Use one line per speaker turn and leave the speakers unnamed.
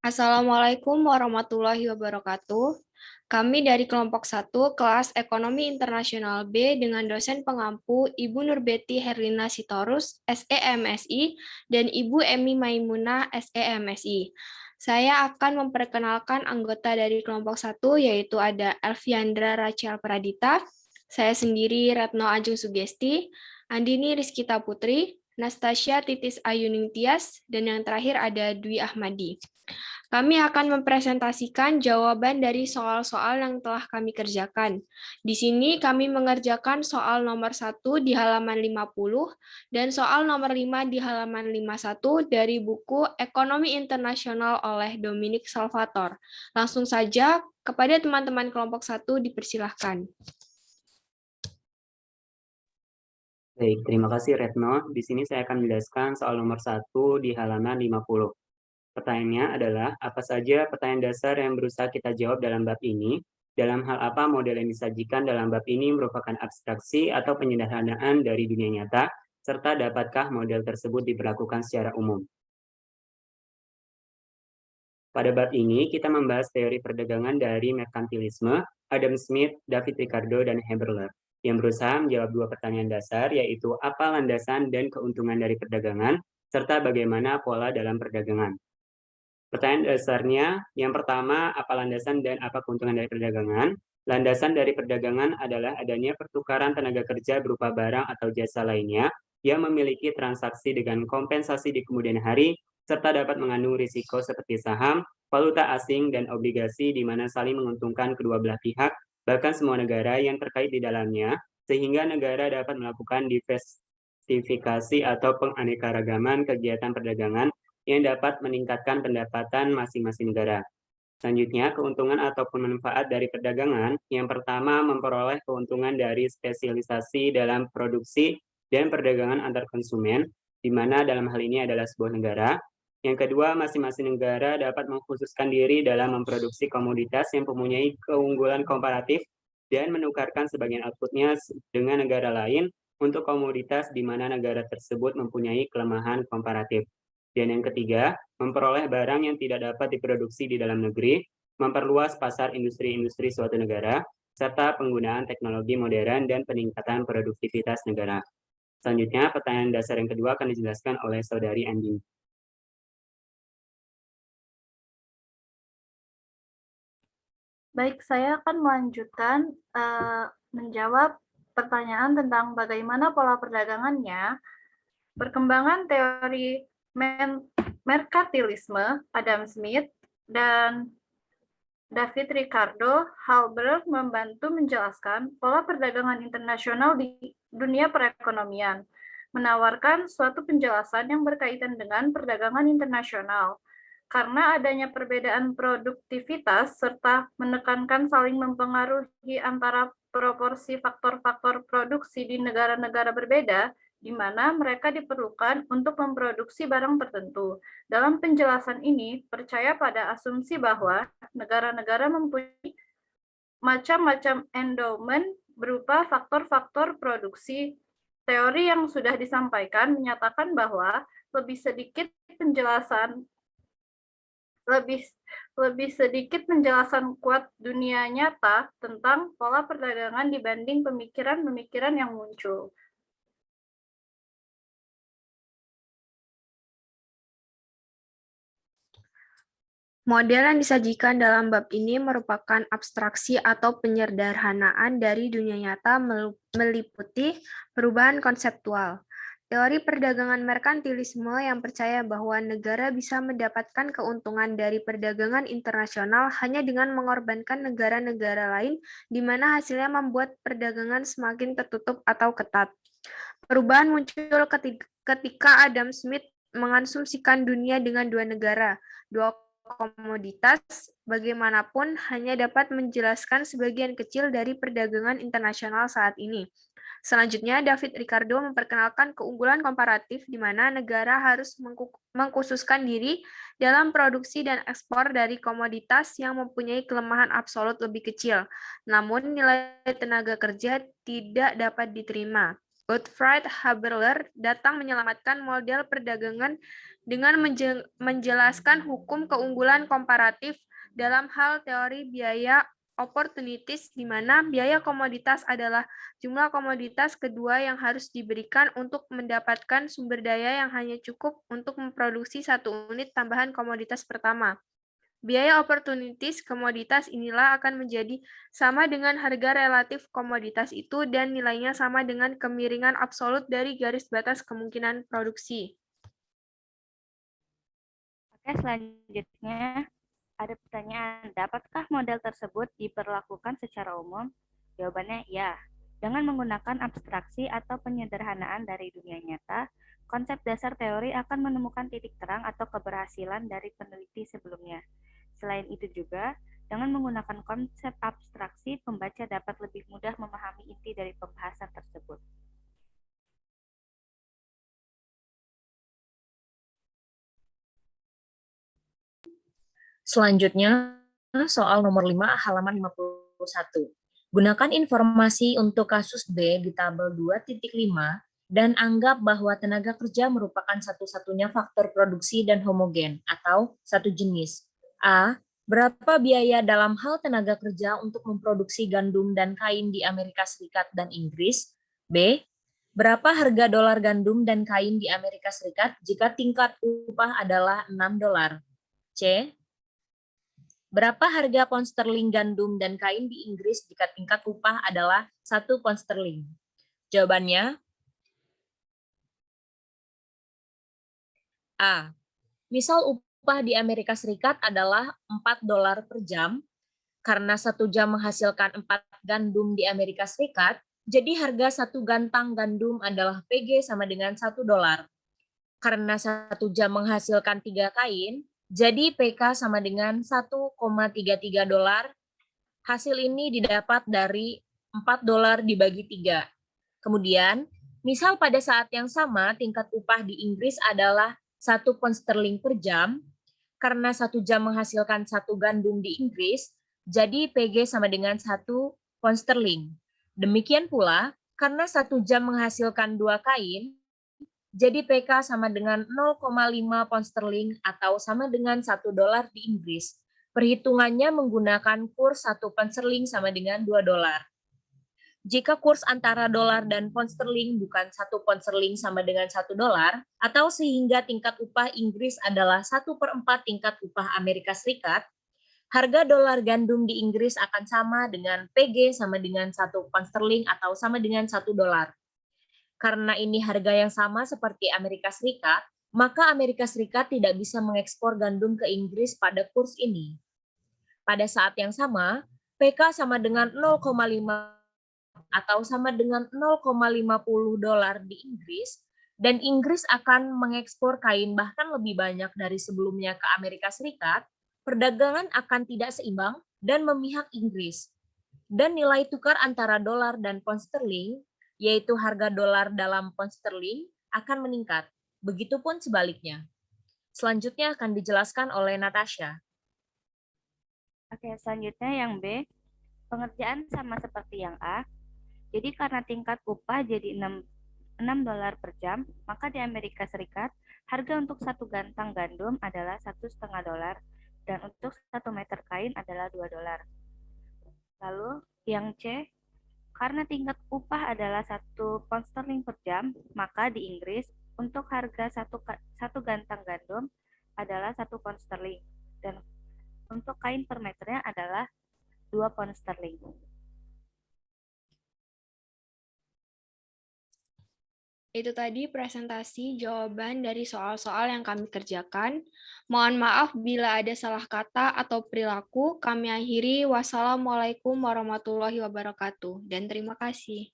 Assalamualaikum warahmatullahi wabarakatuh. Kami dari kelompok 1 kelas Ekonomi Internasional B dengan dosen pengampu Ibu Nurbeti Herlina Sitorus, SEMSI, dan Ibu Emi Maimunah, SEMSI. Saya akan memperkenalkan anggota dari kelompok 1, yaitu ada Elviandra Rachel Pradita, saya sendiri Retno Ajeng Sugesti, Andini Rizkita Putri, Nastasia Titis Ayuning Tias, dan yang terakhir ada Dwi Ahmadi. Kami akan mempresentasikan jawaban dari soal-soal yang telah kami kerjakan. Di sini kami mengerjakan soal nomor 1 di halaman 50 dan soal nomor 5 di halaman 51 dari buku Ekonomi Internasional oleh Dominic Salvator. Langsung saja kepada teman-teman kelompok 1 dipersilahkan.
Baik, terima kasih Retno. Di sini saya akan menjelaskan soal nomor 1 di halaman 50. Pertanyaannya adalah, apa saja pertanyaan dasar yang berusaha kita jawab dalam bab ini? Dalam hal apa model yang disajikan dalam bab ini merupakan abstraksi atau penyederhanaan dari dunia nyata, serta dapatkah model tersebut diberlakukan secara umum? Pada bab ini, kita membahas teori perdagangan dari merkantilisme, Adam Smith, David Ricardo, dan Haberler, yang berusaha menjawab dua pertanyaan dasar, yaitu apa landasan dan keuntungan dari perdagangan, serta bagaimana pola dalam perdagangan. Pertanyaan dasarnya, yang pertama, apa landasan dan apa keuntungan dari perdagangan? Landasan dari perdagangan adalah adanya pertukaran tenaga kerja berupa barang atau jasa lainnya yang memiliki transaksi dengan kompensasi di kemudian hari, serta dapat mengandung risiko seperti saham, valuta asing, dan obligasi di mana saling menguntungkan kedua belah pihak, bahkan semua negara yang terkait di dalamnya, sehingga negara dapat melakukan diversifikasi atau penganekaragaman kegiatan perdagangan yang dapat meningkatkan pendapatan masing-masing negara. Selanjutnya, keuntungan ataupun manfaat dari perdagangan. Yang pertama, memperoleh keuntungan dari spesialisasi dalam produksi dan perdagangan antar konsumen, di mana dalam hal ini adalah sebuah negara. Yang kedua, masing-masing negara dapat mengkhususkan diri dalam memproduksi komoditas yang mempunyai keunggulan komparatif dan menukarkan sebagian outputnya dengan negara lain untuk komoditas di mana negara tersebut mempunyai kelemahan komparatif. Dan yang ketiga, memperoleh barang yang tidak dapat diproduksi di dalam negeri, memperluas pasar industri-industri suatu negara, serta penggunaan teknologi modern dan peningkatan produktivitas negara. Selanjutnya, pertanyaan dasar yang kedua akan dijelaskan oleh Saudari Andini.
Baik, saya akan melanjutkan menjawab pertanyaan tentang bagaimana pola perdagangannya, perkembangan teori merkantilisme Adam Smith dan David Ricardo Haberler membantu menjelaskan pola perdagangan internasional di dunia perekonomian, menawarkan suatu penjelasan yang berkaitan dengan perdagangan internasional. Karena adanya perbedaan produktivitas serta menekankan saling mempengaruhi antara proporsi faktor-faktor produksi di negara-negara berbeda, di mana mereka diperlukan untuk memproduksi barang tertentu. Dalam penjelasan ini, percaya pada asumsi bahwa negara-negara mempunyai macam-macam endowment berupa faktor-faktor produksi. Teori yang sudah disampaikan menyatakan bahwa lebih sedikit penjelasan kuat dunia nyata tentang pola perdagangan dibanding pemikiran-pemikiran yang muncul.
Model yang disajikan dalam bab ini merupakan abstraksi atau penyederhanaan dari dunia nyata meliputi perubahan konseptual. Teori perdagangan merkantilisme yang percaya bahwa negara bisa mendapatkan keuntungan dari perdagangan internasional hanya dengan mengorbankan negara-negara lain di mana hasilnya membuat perdagangan semakin tertutup atau ketat. Perubahan muncul ketika Adam Smith mengasumsikan dunia dengan dua negara, dua komoditas, bagaimanapun hanya dapat menjelaskan sebagian kecil dari perdagangan internasional saat ini. Selanjutnya, David Ricardo memperkenalkan keunggulan komparatif di mana negara harus mengkhususkan diri dalam produksi dan ekspor dari komoditas yang mempunyai kelemahan absolut lebih kecil, namun nilai tenaga kerja tidak dapat diterima. Gottfried Haberler datang menyelamatkan model perdagangan dengan menjelaskan hukum keunggulan komparatif dalam hal teori biaya opportunities, di mana biaya komoditas adalah jumlah komoditas kedua yang harus diberikan untuk mendapatkan sumber daya yang hanya cukup untuk memproduksi satu unit tambahan komoditas pertama. Biaya opportunities komoditas inilah akan menjadi sama dengan harga relatif komoditas itu dan nilainya sama dengan kemiringan absolut dari garis batas kemungkinan produksi.
Oke, selanjutnya ada pertanyaan, dapatkah model tersebut diperlakukan secara umum? Jawabannya ya. Dengan menggunakan abstraksi atau penyederhanaan dari dunia nyata, konsep dasar teori akan menemukan titik terang atau keberhasilan dari peneliti sebelumnya. Selain itu juga, dengan menggunakan konsep abstraksi, pembaca dapat lebih mudah memahami inti dari pembahasan tersebut.
Selanjutnya, soal nomor 5, halaman 51. Gunakan informasi untuk kasus B di tabel 2.5 dan anggap bahwa tenaga kerja merupakan satu-satunya faktor produksi dan homogen atau satu jenis. A. Berapa biaya dalam hal tenaga kerja untuk memproduksi gandum dan kain di Amerika Serikat dan Inggris? B. Berapa harga dolar gandum dan kain di Amerika Serikat jika tingkat upah adalah $6? C. Berapa harga pound sterling gandum dan kain di Inggris jika tingkat upah adalah 1 pound sterling? Jawabannya A. Misal upah di Amerika Serikat adalah $4 per jam, karena 1 jam menghasilkan 4 gandum di Amerika Serikat, jadi harga 1 gantang gandum adalah PG sama dengan $1. Karena 1 jam menghasilkan 3 kain, jadi PK sama dengan $1,33. Hasil ini didapat dari $4 dibagi 3. Kemudian, misal pada saat yang sama tingkat upah di Inggris adalah 1 pound sterling per jam, karena 1 jam menghasilkan 1 gandum di Inggris, jadi PG sama dengan 1 pound sterling. Demikian pula, karena 1 jam menghasilkan 2 kain, jadi PK sama dengan 0,5 pound sterling atau sama dengan $1 di Inggris. Perhitungannya menggunakan kurs 1 pound sterling sama dengan $2. Jika kurs antara dolar dan pound sterling bukan 1 pound sterling sama dengan $1, atau sehingga tingkat upah Inggris adalah 1/4 tingkat upah Amerika Serikat, harga dolar gandum di Inggris akan sama dengan PG sama dengan 1 pound sterling atau sama dengan $1. Karena ini harga yang sama seperti Amerika Serikat, maka Amerika Serikat tidak bisa mengekspor gandum ke Inggris pada kurs ini. Pada saat yang sama, PK sama dengan 0,5 atau sama dengan $0,50 di Inggris, dan Inggris akan mengekspor kain bahkan lebih banyak dari sebelumnya ke Amerika Serikat, perdagangan akan tidak seimbang dan memihak Inggris. Dan nilai tukar antara dolar dan pound sterling, yaitu harga dolar dalam pound sterling, akan meningkat. Begitupun sebaliknya. Selanjutnya akan dijelaskan oleh Natasha.
Oke, selanjutnya yang B. Pengerjaan sama seperti yang A. Jadi karena tingkat upah jadi $6 per jam, maka di Amerika Serikat harga untuk 1 gantang gandum adalah $1,5 dan untuk 1 meter kain adalah $2. Lalu yang C, karena tingkat upah adalah 1 pound sterling per jam, maka di Inggris untuk harga 1 gantang gandum adalah 1 pound sterling dan untuk kain per meternya adalah 2 pound sterling.
Itu tadi presentasi jawaban dari soal-soal yang kami kerjakan. Mohon maaf bila ada salah kata atau perilaku. Kami akhiri. Wassalamualaikum warahmatullahi wabarakatuh. Dan terima kasih.